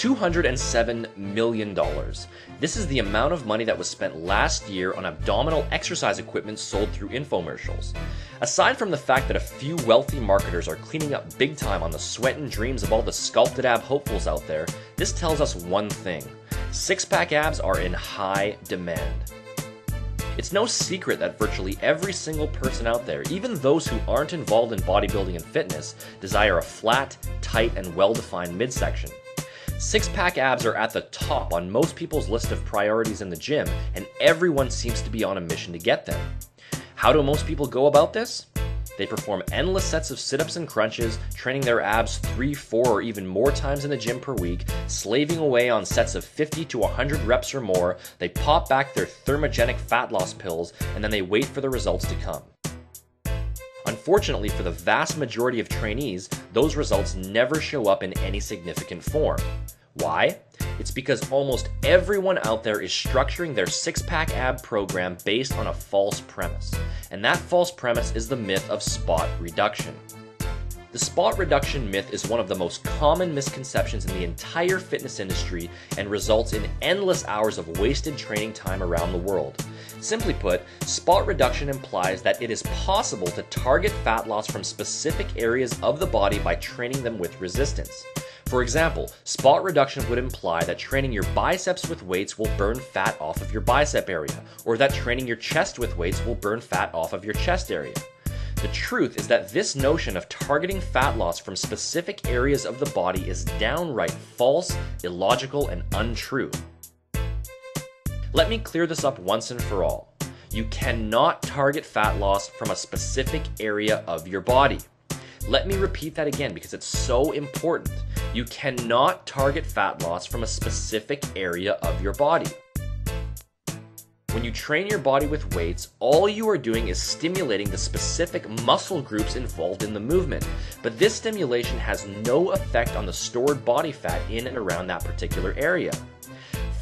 $207 million. This is the amount of money that was spent last year on abdominal exercise equipment sold through infomercials. Aside from the fact that a few wealthy marketers are cleaning up big time on the sweat and dreams of all the sculpted ab hopefuls out there, this tells us one thing: six-pack abs are in high demand. It's no secret that virtually every single person out there, even those who aren't involved in bodybuilding and fitness, desire a flat, tight, and well-defined midsection. Six-pack abs are at the top on most people's list of priorities in the gym, and everyone seems to be on a mission to get them. How do most people go about this? They perform endless sets of sit-ups and crunches, training their abs 3, 4, or even more times in the gym per week, slaving away on sets of 50 to 100 reps or more. They pop back their thermogenic fat loss pills, and then they wait for the results to come. Unfortunately for the vast majority of trainees, those results never show up in any significant form. Why? It's because almost everyone out there is structuring their six-pack ab program based on a false premise. And that false premise is the myth of spot reduction. The spot reduction myth is one of the most common misconceptions in the entire fitness industry and results in endless hours of wasted training time around the world. Simply put, spot reduction implies that it is possible to target fat loss from specific areas of the body by training them with resistance. For example, spot reduction would imply that training your biceps with weights will burn fat off of your bicep area, or that training your chest with weights will burn fat off of your chest area. The truth is that this notion of targeting fat loss from specific areas of the body is downright false, illogical, and untrue. Let me clear this up once and for all. You cannot target fat loss from a specific area of your body. Let me repeat that again because it's so important. You cannot target fat loss from a specific area of your body. When you train your body with weights, all you are doing is stimulating the specific muscle groups involved in the movement, but this stimulation has no effect on the stored body fat in and around that particular area.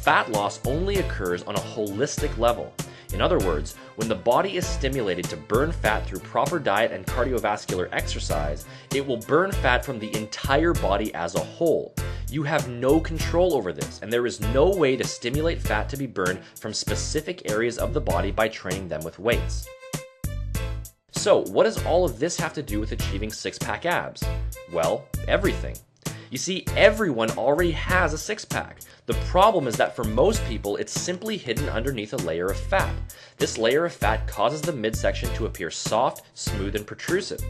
Fat loss only occurs on a holistic level. In other words, when the body is stimulated to burn fat through proper diet and cardiovascular exercise, it will burn fat from the entire body as a whole. You have no control over this, and there is no way to stimulate fat to be burned from specific areas of the body by training them with weights. So, what does all of this have to do with achieving six-pack abs? Well, everything. You see, everyone already has a six-pack. The problem is that for most people, it's simply hidden underneath a layer of fat. This layer of fat causes the midsection to appear soft, smooth, and protrusive.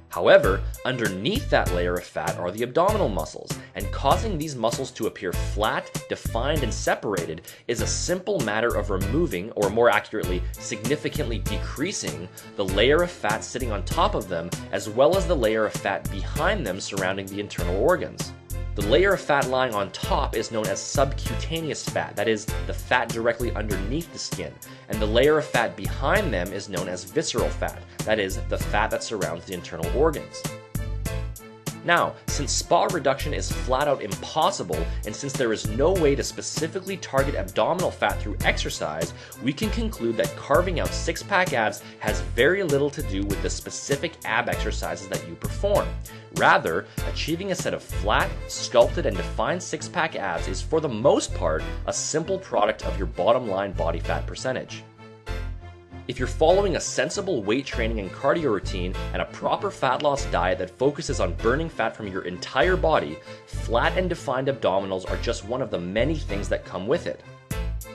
However, underneath that layer of fat are the abdominal muscles, and causing these muscles to appear flat, defined, and separated is a simple matter of removing, or more accurately, significantly decreasing, the layer of fat sitting on top of them, as well as the layer of fat behind them surrounding the internal organs. The layer of fat lying on top is known as subcutaneous fat, that is, the fat directly underneath the skin, and the layer of fat behind them is known as visceral fat, that is, the fat that surrounds the internal organs. Now, since spot reduction is flat out impossible, and since there is no way to specifically target abdominal fat through exercise, we can conclude that carving out six-pack abs has very little to do with the specific ab exercises that you perform. Rather, achieving a set of flat, sculpted, and defined six-pack abs is for the most part a simple product of your bottom line body fat percentage. If you're following a sensible weight training and cardio routine and a proper fat loss diet that focuses on burning fat from your entire body, flat and defined abdominals are just one of the many things that come with it.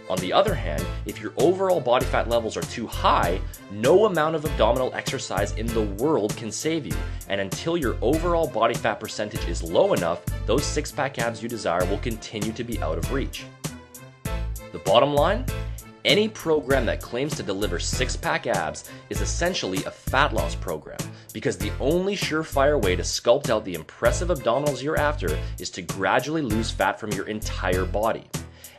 On the other hand, if your overall body fat levels are too high, no amount of abdominal exercise in the world can save you, and until your overall body fat percentage is low enough, those six-pack abs you desire will continue to be out of reach. The bottom line? Any program that claims to deliver six-pack abs is essentially a fat loss program, because the only surefire way to sculpt out the impressive abdominals you're after is to gradually lose fat from your entire body.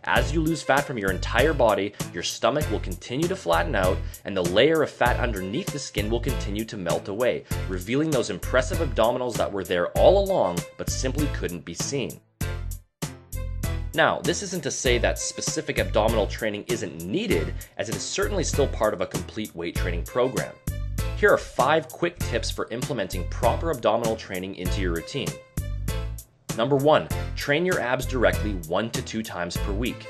As you lose fat from your entire body, your stomach will continue to flatten out, and the layer of fat underneath the skin will continue to melt away, revealing those impressive abdominals that were there all along but simply couldn't be seen. Now, this isn't to say that specific abdominal training isn't needed, as it is certainly still part of a complete weight training program. Here are 5 quick tips for implementing proper abdominal training into your routine. Number 1, train your abs directly 1 to 2 times per week.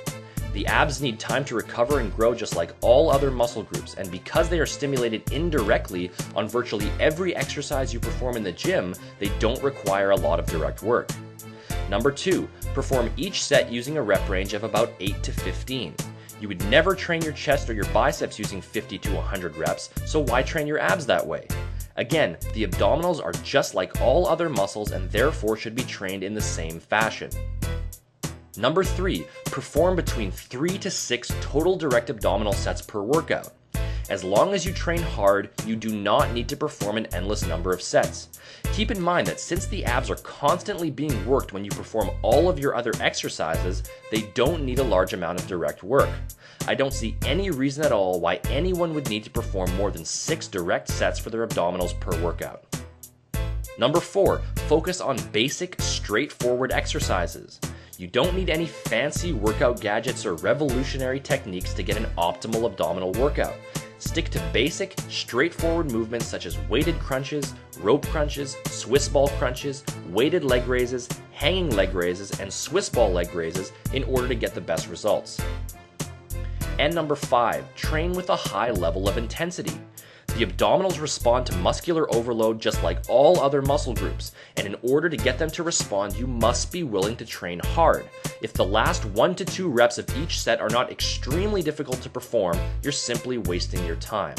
The abs need time to recover and grow just like all other muscle groups, and because they are stimulated indirectly on virtually every exercise you perform in the gym, they don't require a lot of direct work. Number 2, perform each set using a rep range of about 8 to 15. You would never train your chest or your biceps using 50 to 100 reps, so why train your abs that way? Again, the abdominals are just like all other muscles and therefore should be trained in the same fashion. Number 3, perform between 3 to 6 total direct abdominal sets per workout. As long as you train hard, you do not need to perform an endless number of sets. Keep in mind that since the abs are constantly being worked when you perform all of your other exercises, they don't need a large amount of direct work. I don't see any reason at all why anyone would need to perform more than 6 direct sets for their abdominals per workout. Number 4, focus on basic, straightforward exercises. You don't need any fancy workout gadgets or revolutionary techniques to get an optimal abdominal workout. Stick to basic, straightforward movements such as weighted crunches, rope crunches, Swiss ball crunches, weighted leg raises, hanging leg raises, and Swiss ball leg raises in order to get the best results. And number 5, train with a high level of intensity. The abdominals respond to muscular overload just like all other muscle groups, and in order to get them to respond, you must be willing to train hard. If the last 1 to 2 reps of each set are not extremely difficult to perform, you're simply wasting your time.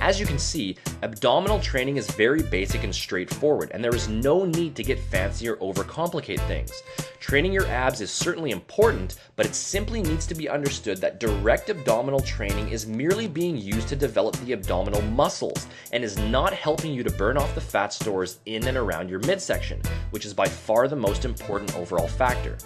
As you can see, abdominal training is very basic and straightforward, and there is no need to get fancy or overcomplicate things. Training your abs is certainly important, but it simply needs to be understood that direct abdominal training is merely being used to develop the abdominal muscles and is not helping you to burn off the fat stores in and around your midsection, which is by far the most important overall factor.